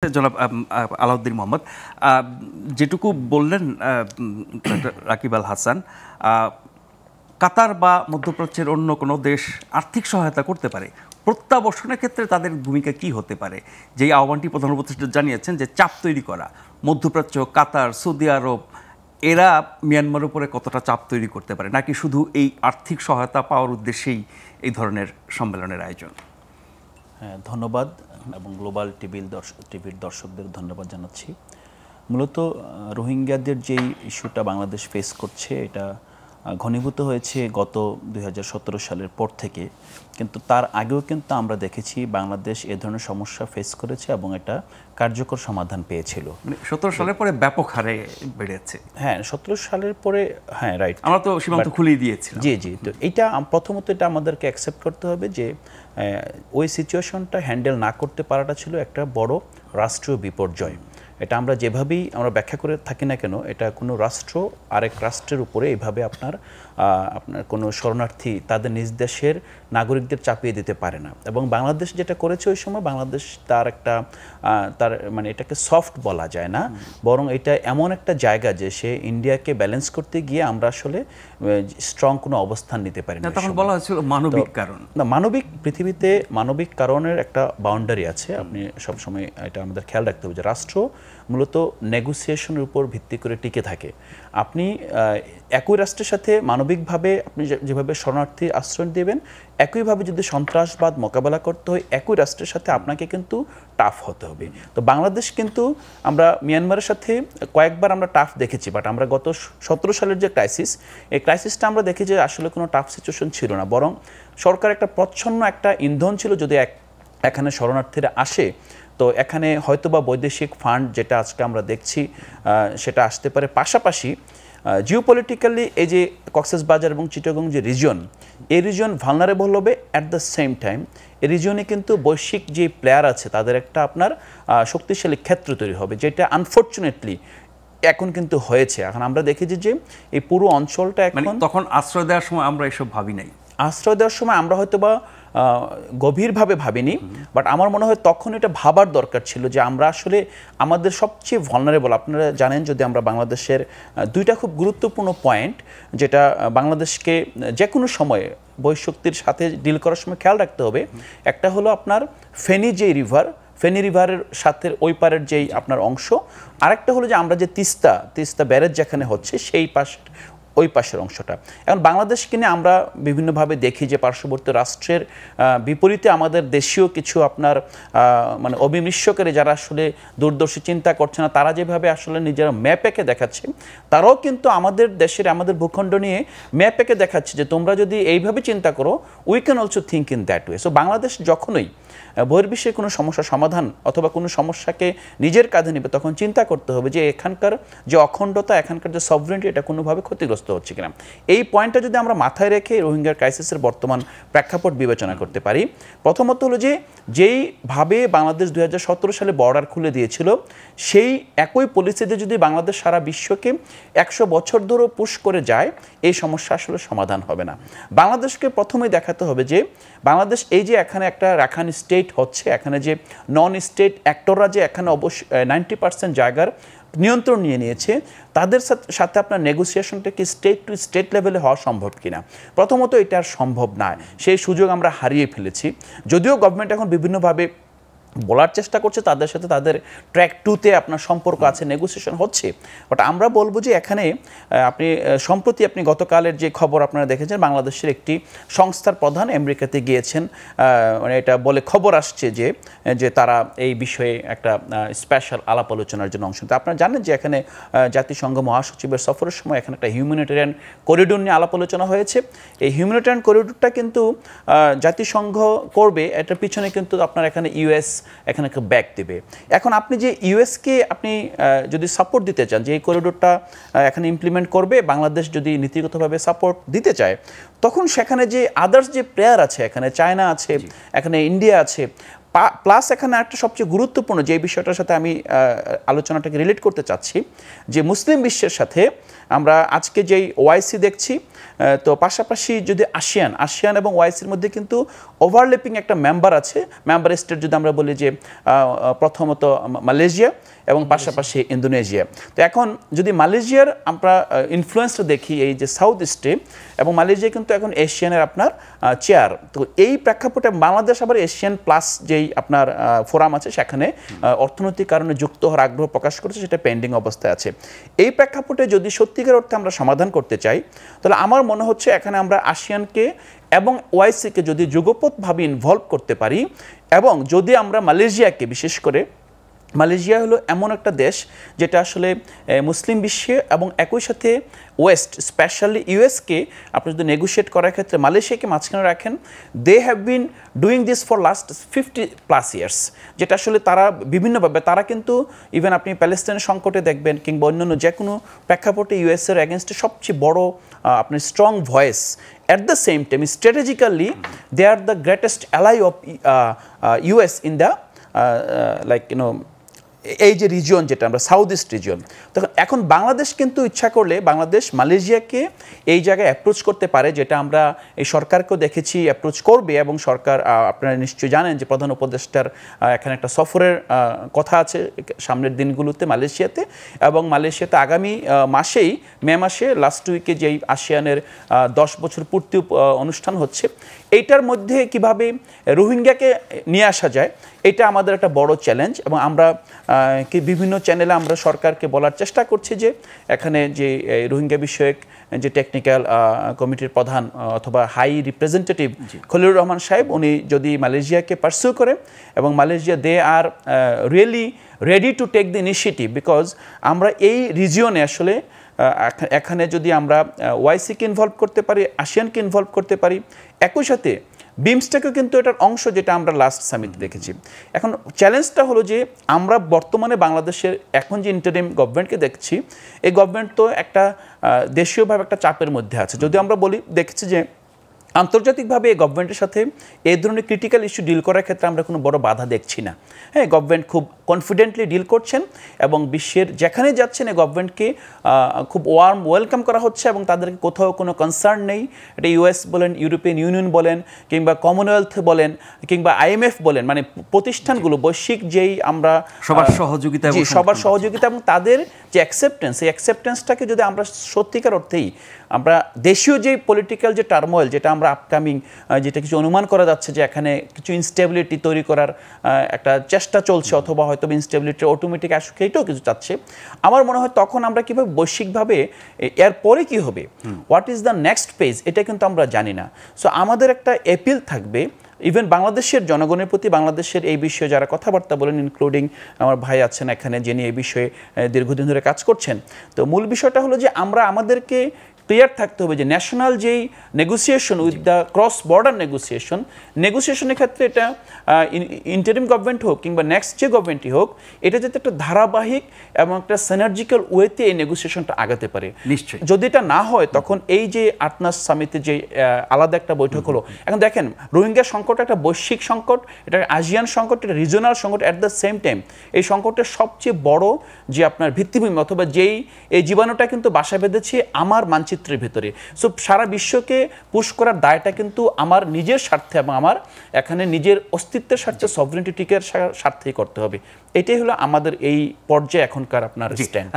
জনাব আলাউদ্দিন মোহাম্মদ যেটুকু বললেন রাকিব আল হাসান, কাতার বা মধ্যপ্রাচ্যের অন্য কোনো দেশ আর্থিক সহায়তা করতে পারে, প্রত্যাবর্তনের ক্ষেত্রে তাদের ভূমিকা কি হতে পারে? যেই আহ্বানটি প্রধান উপদেষ্টা জানিয়েছেন যে চাপ তৈরি করা, মধ্যপ্রাচ্য, কাতার, সৌদি আরব এরা মিয়ানমারের উপরে কতটা চাপ তৈরি করতে পারে, নাকি শুধু এই আর্থিক সহায়তা পাওয়ার উদ্দেশ্যেই এই ধরনের সম্মেলনের আয়োজন? হ্যাঁ, ধন্যবাদ এবং গ্লোবাল টিভির দর্শকদের ধন্যবাদ জানাচ্ছি। মূলত রোহিঙ্গাদের যেই ইস্যুটা বাংলাদেশ ফেস করছে, এটা ঘনীভূত হয়েছে গত 2017 সালের পর থেকে, কিন্তু তার আগেও কিন্তু আমরা দেখেছি বাংলাদেশ এ ধরনের সমস্যা ফেস করেছে এবং এটা কার্যকর সমাধান পেয়েছিল। 17 সালের পরে ব্যাপক হারে বেড়েছে। হ্যাঁ, 17 সালের পরে, হ্যাঁ রাইট, আমরা তো সীমান্ত খুলেই দিয়েছি। জি জি, তো এইটা প্রথমত এটা আমাদেরকে অ্যাকসেপ্ট করতে হবে যে ওই সিচুয়েশনটা হ্যান্ডেল না করতে পারাটা ছিল একটা বড় রাষ্ট্রীয় বিপর্যয়। এটা আমরা যেভাবেই আমরা ব্যাখ্যা করে থাকি না কেন, এটা কোনো রাষ্ট্র আরেক রাষ্ট্রের উপরে এইভাবে আপনার কোনো শরণার্থী তাদের নিজ দেশের নাগরিকদের চাপিয়ে দিতে পারে না। এবং বাংলাদেশ যেটা করেছে ওই সময়, বাংলাদেশ তার মানে এটাকে সফট বলা যায় না, বরং এটা এমন একটা জায়গা যে সে ইন্ডিয়াকে ব্যালেন্স করতে গিয়ে আমরা আসলে স্ট্রং কোনো অবস্থান নিতে পারি না। তখন বলা হয়েছিল মানবিক কারণ। না, মানবিক, পৃথিবীতে মানবিক কারণের একটা বাউন্ডারি আছে। আপনি সবসময় এটা আমাদের খেয়াল রাখতে হবে যে রাষ্ট্র মূলত নেগোসিয়েশনের উপর ভিত্তি করে টিকে থাকে। আপনি একই রাষ্ট্রের সাথে মানবিকভাবে আপনি যেভাবে শরণার্থী আশ্রয় দেবেন, একইভাবে যদি সন্ত্রাসবাদ মোকাবেলা করতে হয়, একই রাষ্ট্রের সাথে আপনাকে কিন্তু টাফ হতে হবে। তো বাংলাদেশ কিন্তু, আমরা মিয়ানমারের সাথে কয়েকবার আমরা টাফ দেখেছি, বাট আমরা গত 17 সালের যে ক্রাইসিস, এই ক্রাইসিসটা আমরা দেখি যে আসলে কোনো টাফ সিচুয়েশন ছিল না, বরং সরকার একটা প্রচ্ছন্ন একটা ইন্ধন ছিল। যদি এখানে শরণার্থীরা আসে, তো এখানে হয়তোবা বৈদেশিক ফান্ড, যেটা আজকে আমরা দেখছি, সেটা আসতে পারে। পাশাপাশি জিওপলিটিক্যালি এই যে কক্সবাজার এবং চিটাগং যে রিজন, এই রিজন ভালনারেবল হবে। অ্যাট দ্য সেম টাইম এই রিজনে কিন্তু বৈশ্বিক যে প্লেয়ার আছে তাদের একটা আপনার শক্তিশালী ক্ষেত্র তৈরি হবে, যেটা আনফর্চুনেটলি এখন কিন্তু হয়েছে। এখন আমরা দেখেছি যে এই পুরো অঞ্চলটা এখন, তখন আশ্রয় দেওয়ার সময় আমরা এসব ভাবি নাই। আশ্রয় দেওয়ার সময় আমরা হয়তোবা গভীরভাবে ভাবিনি, বাট আমার মনে হয় তখন এটা ভাবার দরকার ছিল যে আমরা আসলে আমাদের সবচেয়ে ভালনারেবল, আপনারা জানেন, যদি আমরা বাংলাদেশের দুইটা খুব গুরুত্বপূর্ণ পয়েন্ট, যেটা বাংলাদেশকে যে কোনো সময়ে বৈশক্তির সাথে ডিল করার সময় খেয়াল রাখতে হবে, একটা হলো আপনার ফেনী যে ফেনী রিভারের সাথে ওই পারের যেই আপনার অংশ, আরেকটা হলো যে আমরা যে তিস্তা ব্যারেজ যেখানে হচ্ছে সেই ওই পাশের অংশটা। এখন বাংলাদেশকে নিয়ে আমরা বিভিন্নভাবে দেখি যে পার্শ্ববর্তী রাষ্ট্রের বিপরীতে আমাদের দেশীয় কিছু আপনার মানে অবিমৃষ্যকারী যারা আসলে দূরদর্শী চিন্তা করছে না, তারা যেভাবে আসলে নিজেরা ম্যাপ এঁকে দেখাচ্ছে, তারাও কিন্তু আমাদের দেশের, আমাদের ভূখণ্ড নিয়ে ম্যাপ এঁকে দেখাচ্ছে যে তোমরা যদি এইভাবে চিন্তা করো, we can also think in that way. So Bangladesh যখনই বহির্বিশ্বের কোনো সমস্যার সমাধান অথবা কোনো সমস্যাকে নিজের কাঁধে নেবে, তখন চিন্তা করতে হবে যে এখানকার যে অখণ্ডতা, এখানকার যে সভরেন্টি, এটা কোনোভাবে ক্ষতিগ্রস্ত হচ্ছে কিনা। এই পয়েন্টটা যদি আমরা মাথায় রেখে রোহিঙ্গার ক্রাইসিসের বর্তমান প্রেক্ষাপট বিবেচনা করতে পারি, প্রথমত হলো যেইভাবে বাংলাদেশ 2017 সালে বর্ডার খুলে দিয়েছিল, সেই একই পলিসিতে যদি বাংলাদেশ সারা বিশ্বকে 100 বছর ধরেও পুশ করে যায়, এই সমস্যা আসলে সমাধান হবে না। বাংলাদেশকে প্রথমেই দেখাতে হবে যে বাংলাদেশ এই যে এখানে একটা রাখাইন স্টেট হচ্ছে, এখানে যে নন স্টেট অ্যাক্টররা যে এখানে অবশ্যই 90% জায়গার নিয়ন্ত্রণ নিয়ে নিয়েছে, তাদের সাথে আপনার নেগোসিয়েশনটা কি স্টেট টু স্টেট লেভেলে হওয়া সম্ভব কিনা? প্রথমত এটা আর সম্ভব নয়, সেই সুযোগ আমরা হারিয়ে ফেলেছি। যদিও গভর্নমেন্ট এখন বিভিন্নভাবে বলার চেষ্টা করছে তাদের সাথে তাদের ট্র্যাক 2-তে আপনার সম্পর্ক আছে, নেগোসিয়েশন হচ্ছে, বাট আমরা বলবো যে এখানে সম্প্রতি আপনি গতকালের যে খবর আপনারা দেখেছেন, বাংলাদেশের একটি সংস্থার প্রধান আমেরিকাতে গিয়েছেন, মানে এটা বলে খবর আসছে যে তারা এই বিষয়ে একটা স্পেশাল আলাপ আলোচনার জন্য অংশ নিতে। আপনারা জানেন যে এখানে জাতিসংঘ মহাসচিবের সফরের সময় এখানে একটা হিউম্যানিটেরিয়ান করিডোর নিয়ে আলাপ আলোচনা হয়েছে। এই হিউম্যানিটেরিয়ান করিডোরটা কিন্তু জাতিসংঘ করবে, এটার পিছনে কিন্তু আপনার এখানে ইউএস এখানে একটা ব্যাক দেবে। এখন আপনি যে ইউএসকে আপনি যদি সাপোর্ট দিতে চান, যে এই করিডোরটা এখানে ইমপ্লিমেন্ট করবে, বাংলাদেশ যদি নীতিগতভাবে সাপোর্ট দিতে চায়, তখন সেখানে যে আদার্স যে প্লেয়ার আছে, এখানে চায়না আছে, এখানে ইন্ডিয়া আছে, প্লাস এখানে একটা সবচেয়ে গুরুত্বপূর্ণ যে বিষয়টার সাথে আমি আলোচনাটাকে রিলেট করতে চাচ্ছি, যে মুসলিম বিশ্বের সাথে আমরা আজকে যেই ওআইসি দেখছি, তো পাশাপাশি যদি আসিয়ান এবং ওআইসির মধ্যে কিন্তু ওভারল্যাপিং একটা মেম্বার আছে। মেম্বার স্টেট যদি আমরা বলি যে প্রথমত মালয়েশিয়া এবং পাশাপাশি ইন্দোনেশিয়া। তো এখন যদি মালয়েশিয়ার আমরা ইনফ্লুয়েন্সটা দেখি এই যে সাউথ ইস্টে, এবং মালয়েশিয়া কিন্তু এখন এশিয়ানের আপনার চেয়ার। তো এই প্রেক্ষাপটে বাংলাদেশ আবার এশিয়ান প্লাস যেই আপনার ফোরাম আছে সেখানে অর্থনৈতিক কারণে যুক্ত হওয়ার আগ্রহ প্রকাশ করেছে, সেটা পেন্ডিং অবস্থায় আছে। এই প্রেক্ষাপটে যদি সত্যিকার অর্থে আমরা সমাধান করতে চাই, তাহলে আমার মনে হচ্ছে এখানে আমরা আসিয়ানকে এবং ওআইসিকে যদি যুগপৎভাবে ইনভলভ করতে পারি, এবং যদি আমরা মালয়েশিয়াকে, বিশেষ করে মালয়েশিয়া হলো এমন একটা দেশ যেটা আসলে মুসলিম বিশ্বে এবং একই সাথে ওয়েস্ট, স্পেশালি ইউএসকে আপনি যদি নেগোশিয়েট করার ক্ষেত্রে মালয়েশিয়াকে মাঝখানে রাখেন, they have been doing this for last 50+ years, যেটা আসলে তারা বিভিন্নভাবে তারা কিন্তু ইভেন আপনি প্যালেস্টাইনের সংকটে দেখবেন কিংবা অন্যান্য যে কোনো প্রেক্ষাপটে ইউএসের এগেনস্টে সবচেয়ে বড় আপনার strong voice. At the same time, strategically, they are the greatest ally of US in the এই যে রিজিয়ন যেটা আমরা সাউথ ইস্ট রিজিয়ন। তখন এখন বাংলাদেশ কিন্তু ইচ্ছা করলে বাংলাদেশ মালয়েশিয়াকে এই জায়গায় অ্যাপ্রোচ করতে পারে, যেটা আমরা এই সরকারকেও দেখেছি অ্যাপ্রোচ করবে, এবং সরকার আপনারা নিশ্চয়ই জানেন যে প্রধান উপদেষ্টার এখানে একটা সফরের কথা আছে সামনের দিনগুলোতে মালয়েশিয়াতে, এবং মালয়েশিয়াতে আগামী মাসেই মে মাসে লাস্ট উইকে যেই আসিয়ানের 10 বছর পূর্তি অনুষ্ঠান হচ্ছে, এইটার মধ্যে কিভাবে রোহিঙ্গাকে নিয়ে আসা যায়, এটা আমাদের একটা বড় চ্যালেঞ্জ। এবং আমরা বিভিন্ন চ্যানেলে আমরা সরকারকে বলার চেষ্টা করছি যে এখানে যে রোহিঙ্গা বিষয়ক যে টেকনিক্যাল কমিটির প্রধান অথবা হাই রিপ্রেজেন্টেটিভ খলিলুর রহমান সাহেব, উনি যদি মালয়েশিয়াকে পারসিউ করে, এবং Malaysia they are really ready to take the initiative, because আমরা এই রিজিয়নে আসলে এখানে যদি আমরা ওআইসিকে ইনভলভ করতে পারি, আসিয়ানকে ইনভলভ করতে পারি, একই সাথে বিমস্টেকও কিন্তু এটার অংশ, যেটা আমরা লাস্ট সামিটে দেখেছি। এখন চ্যালেঞ্জটা হলো যে আমরা বর্তমানে বাংলাদেশের এখন যে ইন্টারিম গভর্নমেন্টকে দেখছি, এই গভর্নমেন্ট তো একটা দেশীয়ভাবে একটা চাপের মধ্যে আছে। যদি আমরা বলি, দেখছি যে আন্তর্জাতিকভাবে এই গভর্নমেন্টের সাথে এই ধরনের ক্রিটিক্যাল ইস্যু ডিল করার ক্ষেত্রে আমরা কোনো বড় বাধা দেখছি না। হ্যাঁ, গভর্নমেন্ট খুব কনফিডেন্টলি ডিল করছেন, এবং বিশ্বের যেখানে যাচ্ছেন এই গভর্নমেন্টকে খুব ওয়ার্ম ওয়েলকাম করা হচ্ছে, এবং তাদেরকে কোথাও কোনো কনসার্ন নেই। এটা ইউএস বলেন, ইউরোপিয়ান ইউনিয়ন বলেন, কিংবা কমনওয়েলথ বলেন, কিংবা আইএমএফ বলেন, মানে প্রতিষ্ঠানগুলো বৈশ্বিক যেই আমরা সবার সহযোগিতা এবং তাদের যে অ্যাকসেপ্টেন্স, এই অ্যাকসেপ্টেন্সটাকে যদি আমরা সত্যিকার অর্থেই আমরা দেশীয় যে পলিটিক্যাল যে টার্মোয়েল, যেটা আমরা আপকামিং যেটা কিছু অনুমান করা যাচ্ছে যে এখানে কিছু ইনস্টেবিলিটি তৈরি করার একটা চেষ্টা চলছে, অথবা হয়তো ইনস্টেবিলিটি অটোমেটিক আসুক, এইটাও কিছু চাচ্ছে, আমার মনে হয় তখন আমরা কীভাবে বৈশ্বিকভাবে এর পরে কী হবে, what is the next page, এটা কিন্তু আমরা জানি না। সো আমাদের একটা অ্যাপিল থাকবে ইভেন বাংলাদেশের জনগণের প্রতি, বাংলাদেশের এই বিষয়ে যারা কথাবার্তা বলেন, ইনক্লুডিং আমার ভাই আছেন এখানে যিনি এই বিষয়ে দীর্ঘদিন ধরে কাজ করছেন। তো মূল বিষয়টা হলো যে আমরা আমাদেরকে ক্লিয়ার থাকতে হবে যে ন্যাশনাল যেই negotiation with the cross border নেগোসিয়েশনের ক্ষেত্রে এটা ইন্টারিম গভর্নমেন্ট হোক কিংবা নেক্সট যে গভর্নমেন্টই হোক, এটা যাতে একটা ধারাবাহিক এবং একটা সিনার্জিক্যাল ওয়েতে এই নেগোসিয়েশনটা আগাতে পারে। নিশ্চয়ই যদি এটা না হয়, তখন এই যে আটনাস সামিতে যে আলাদা একটা বৈঠক হলো, এখন দেখেন রোহিঙ্গা সংকট একটা বৈশ্বিক সংকট, এটা আসিয়ান সংকট, এটা রিজনাল সংকট। অ্যাট দ্য সেম টাইম এই সংকটের সবচেয়ে বড় যে আপনার ভিত্তিভূমি অথবা যেই এই জীবাণুটা কিন্তু বাসা বেঁধেছে আমার মানচিত্রের ভিতরে। সো সারা বিশ্বকে পুশ করার দায়টা কিন্তু আমার নিজের স্বার্থে এবং আমার এখানে নিজের অস্তিত্বের স্বার্থে, সভরেনিটি টিকের স্বার্থেই করতে হবে। এটাই হলো আমাদের এই পর্যায়ে এখনকার আপনার স্ট্যান্ড।